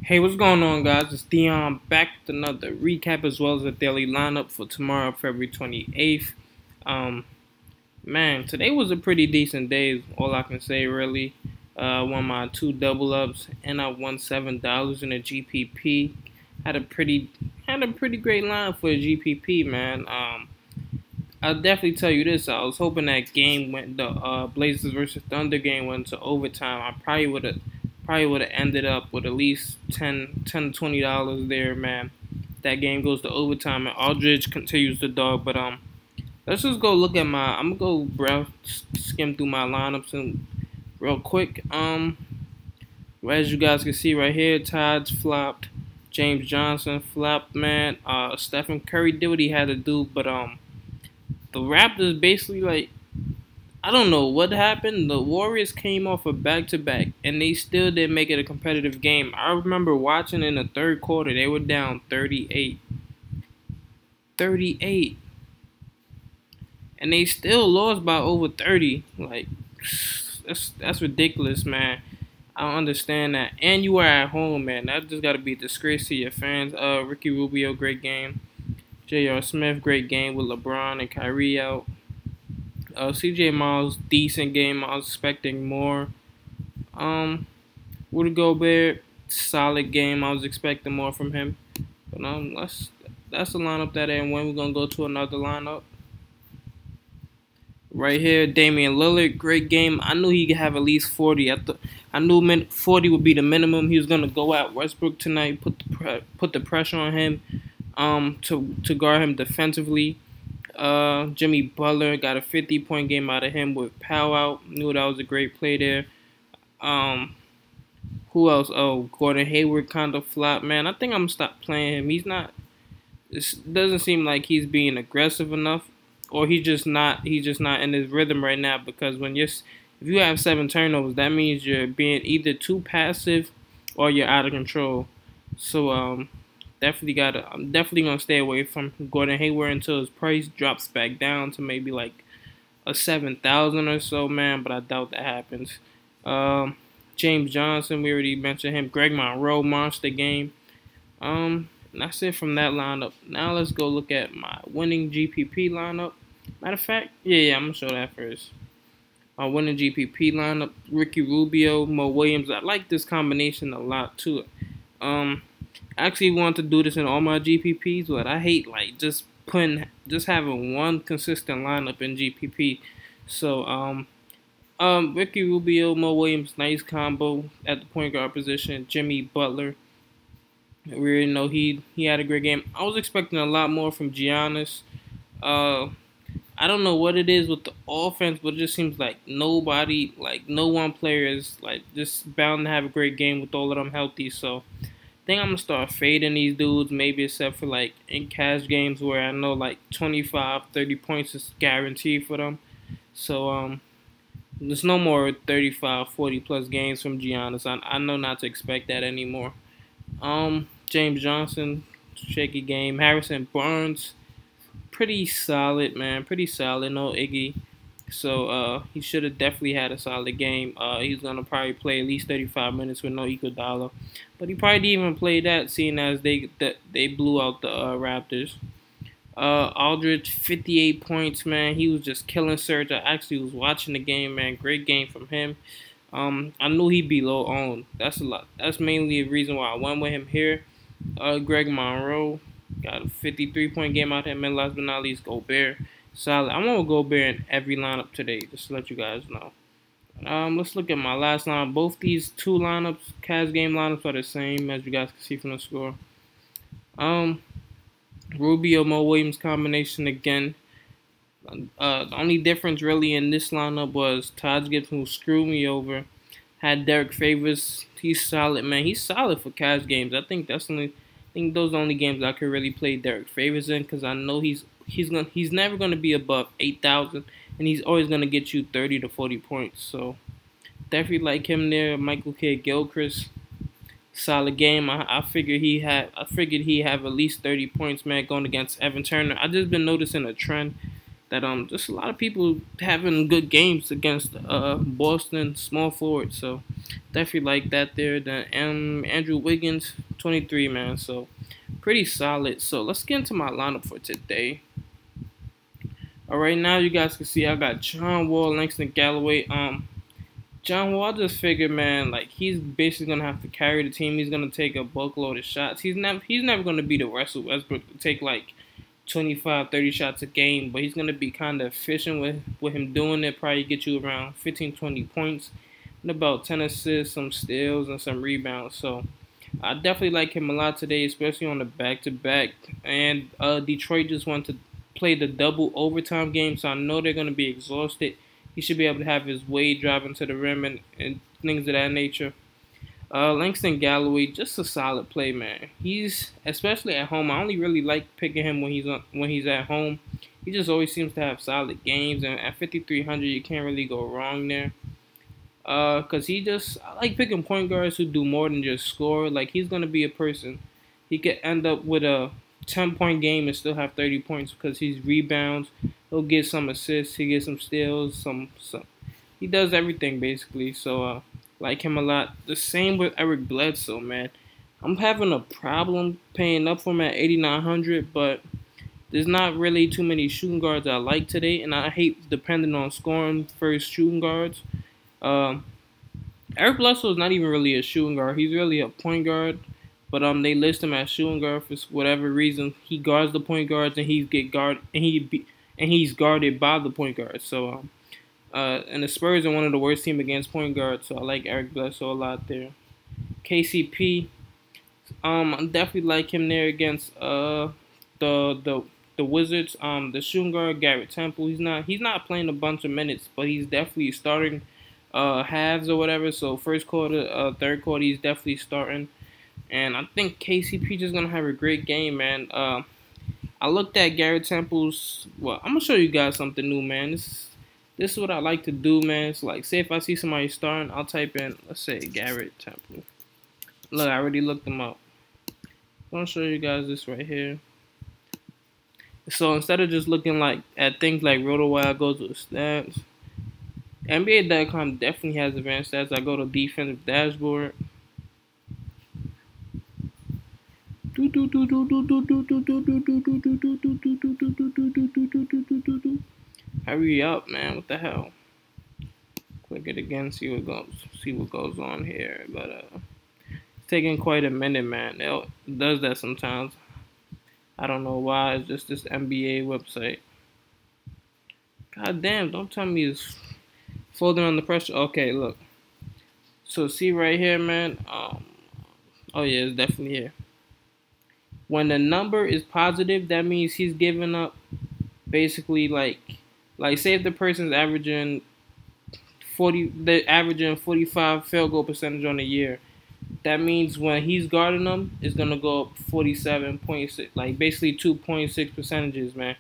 Hey, what's going on, guys? It's Dion back with another recap as well as a daily lineup for tomorrow, February 28th. Um, Man, today was a pretty decent day. All I can say, really. Won my two double ups, and I won $7 in a GPP. Had a pretty great line for a GPP, man. I'll definitely tell you this. I was hoping that game went the Blazers versus Thunder game went to overtime. I probably would have ended up with at least $20 there, man. That game goes to overtime and Aldridge continues to dog. But let's just go look at my. I'm gonna go skim through my lineups and real quick. As you guys can see right here, Todd's flopped. James Johnson flopped, man. Stephen Curry did what he had to do, but the Raptors basically like I don't know what happened. The Warriors came off a back-to-back, and they still didn't make it a competitive game. I remember watching in the third quarter, they were down 38. 38. And they still lost by over 30. Like, that's ridiculous, man. I don't understand that. And you were at home, man. That just got to be a disgrace to your fans. Ricky Rubio, great game. J.R. Smith, great game with LeBron and Kyrie out. C.J. Miles, decent game. I was expecting more. Rudy Gobert, solid game. I was expecting more from him. But that's the lineup that and when we're gonna go to another lineup. Right here, Damian Lillard, great game. I knew he could have at least 40. I knew 40 would be the minimum. He was gonna go at Westbrook tonight, put the pressure on him, to guard him defensively. Jimmy Butler got a 50-point game out of him with Powell out. Knew that was a great play there. Who else? Oh, Gordon Hayward kind of flopped, man. I think I'm gonna stop playing him. He's not. It doesn't seem like he's being aggressive enough, or he's just not in his rhythm right now. Because if you have 7 turnovers, that means you're being either too passive or you're out of control. So I'm definitely gonna stay away from Gordon Hayward until his price drops back down to maybe like a 7,000 or so, man. But I doubt that happens. James Johnson, we already mentioned him. Greg Monroe, monster game. That's it from that lineup. Now let's go look at my winning GPP lineup. Matter of fact, yeah, I'm gonna show that first. My winning GPP lineup: Ricky Rubio, Mo Williams. I like this combination a lot too. I actually want to do this in all my GPPs, but I hate like just having one consistent lineup in GPP. So Ricky Rubio, Mo Williams, nice combo at the point guard position. Jimmy Butler, we already know he had a great game. I was expecting a lot more from Giannis. I don't know what it is with the offense, but it just seems like no one player is like just bound to have a great game with all of them healthy. So I think I'm gonna start fading these dudes, maybe except for like in cash games where I know like 25, 30 points is guaranteed for them. So there's no more 35, 40 plus games from Giannis. I know not to expect that anymore. James Johnson, shaky game. Harrison Barnes, pretty solid, man. Pretty solid. No Iggy. So he should have definitely had a solid game. He's gonna probably play at least 35 minutes with no Iguodala, but he probably didn't even play that, seeing as they blew out the Raptors. Aldridge, 58 points, man. He was just killing Serge. I actually was watching the game, man. Great game from him. I knew he'd be low owned. That's a lot. That's mainly the reason why I went with him here. Greg Monroe got a 53-point game out of him. And last but not least, Gobert. Solid. I'm gonna go Gobert in every lineup today, just to let you guys know. Let's look at my last line. Both these two lineups, Cavs game lineups, are the same, as you guys can see from the score. Rubio Mo Williams combination again. The only difference really in this lineup was Todd Gibson, who screwed me over. Had Derek Favors. He's solid, man. He's solid for cash games. I think those are the only games I could really play Derek Favors in, because I know he's never gonna be above 8,000, and he's always gonna get you 30 to 40 points. So definitely like him there. Michael K. Gilchrist, solid game. I figured he have at least 30 points, man, going against Evan Turner. I just been noticing a trend that just a lot of people having good games against Boston small forwards. So Definitely like that there. Then Andrew Wiggins, 23, man. So pretty solid. So let's get into my lineup for today. All right, now you guys can see I got John Wall, Langston Galloway. John Wall, I just figured, man, like he's basically gonna have to carry the team. He's gonna take a buckload of shots. He's never gonna be the Russell Westbrook to take like 25, 30 shots a game, but he's gonna be kind of efficient with him doing it. Probably get you around 15, 20 points, and about 10 assists, some steals, and some rebounds. So I definitely like him a lot today, especially on the back-to-back. And Detroit just want to play the double overtime game, so I know they're gonna be exhausted. He should be able to have his way driving to the rim and things of that nature. Langston Galloway, just a solid play, man. He's especially at home. I only really like picking him when he's at home. He just always seems to have solid games, and at 5,300, you can't really go wrong there. Cause I like picking point guards who do more than just score. Like he's gonna be a person. He could end up with a 10-point game and still have 30 points because he's rebounds. He'll get some assists. He gets some steals. Some. He does everything basically. So like him a lot. The same with Eric Bledsoe, man. I'm having a problem paying up for him at 8,900, but there's not really too many shooting guards I like today, and I hate depending on scoring first shooting guards. Eric Bledsoe is not even really a shooting guard. He's really a point guard. But they list him as shooting guard for whatever reason. He guards the point guards and he's guarded by the point guards. So and the Spurs are one of the worst teams against point guards. So I like Eric Bledsoe a lot there. KCP, I definitely like him there against the Wizards. The shooting guard Garrett Temple. He's not playing a bunch of minutes, but he's definitely starting halves or whatever. So first quarter, third quarter, he's definitely starting. And I think KCP just gonna have a great game, man. I looked at Garrett Temple's. Well, I'm gonna show you guys something new, man. This is what I like to do, man. It's like, say if I see somebody starting, I'll type in, let's say Garrett Temple. Look, I already looked them up. I'm gonna show you guys this right here. So instead of just looking at things like RotoWire, I go to the stats. NBA.com definitely has advanced stats. I go to defensive dashboard. Hurry up, man! What the hell? Click it again. See what goes on here. But it's taking quite a minute, man. It does that sometimes. I don't know why. It's just this NBA website. God damn! Don't tell me it's folding under pressure. Okay, look. So see right here, man. Oh yeah, it's definitely here. When the number is positive, that means he's giving up basically like say if the person's averaging 45 field goal percentage on the year, that means when he's guarding them, it's gonna go up 47.6, like basically 2.6 percentages, man.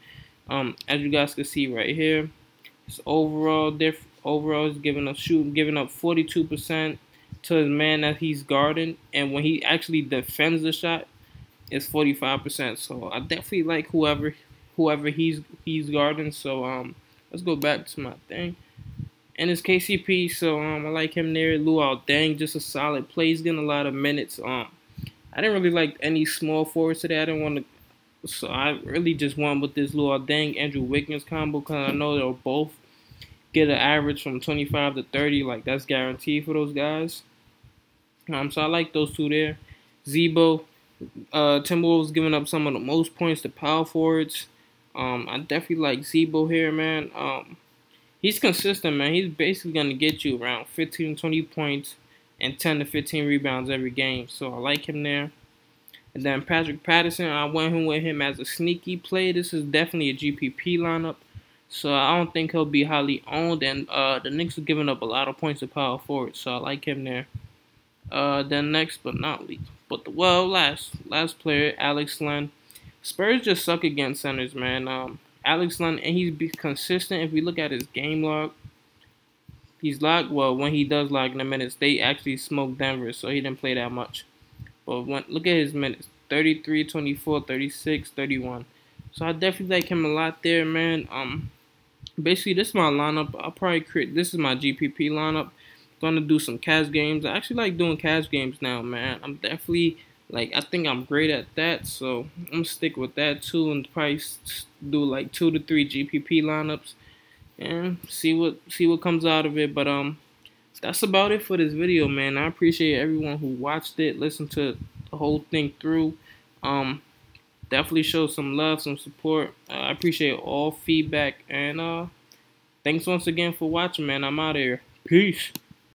As you guys can see right here, it's overall is giving up 42% to the man that he's guarding, and when he actually defends the shot, it's 45%. So I definitely like whoever he's guarding. So let's go back to my thing. And it's KCP, so I like him there. Luol Deng, just a solid play. He's getting a lot of minutes. I didn't really like any small forwards today. I didn't want to, so I really just went with this Luol Deng Andrew Wiggins combo because I know they'll both get an average from 25 to 30. Like that's guaranteed for those guys. So I like those two there. Zebo. Timberwolves giving up some of the most points to power forwards. I definitely like Zebo here, man. He's consistent, man. He's basically going to get you around 15, 20 points and 10 to 15 rebounds every game. So I like him there. And then Patrick Patterson, I went with him as a sneaky play. This is definitely a GPP lineup. So I don't think he'll be highly owned. And the Knicks are giving up a lot of points to power forwards. So I like him there. Then next but not least. Last player, Alex Len. Spurs just suck against centers, man. Alex Len, and he's consistent. If we look at his game log, he's logged. Well, when he does log in the minutes, they actually smoked Denver, so he didn't play that much. But look at his minutes: 33, 24, 36, 31. So I definitely like him a lot there, man. Basically, this is my lineup. I'll probably create. This is my GPP lineup. gonna do some cash games. I actually like doing cash games now, man. I'm definitely like I think I'm great at that, so I'm gonna stick with that too, and probably do like 2 to 3 GPP lineups and see what comes out of it. But that's about it for this video, man. I appreciate everyone who watched it, listened to the whole thing through. Definitely show some love, some support. I appreciate all feedback, and thanks once again for watching, man. I'm out of here. Peace.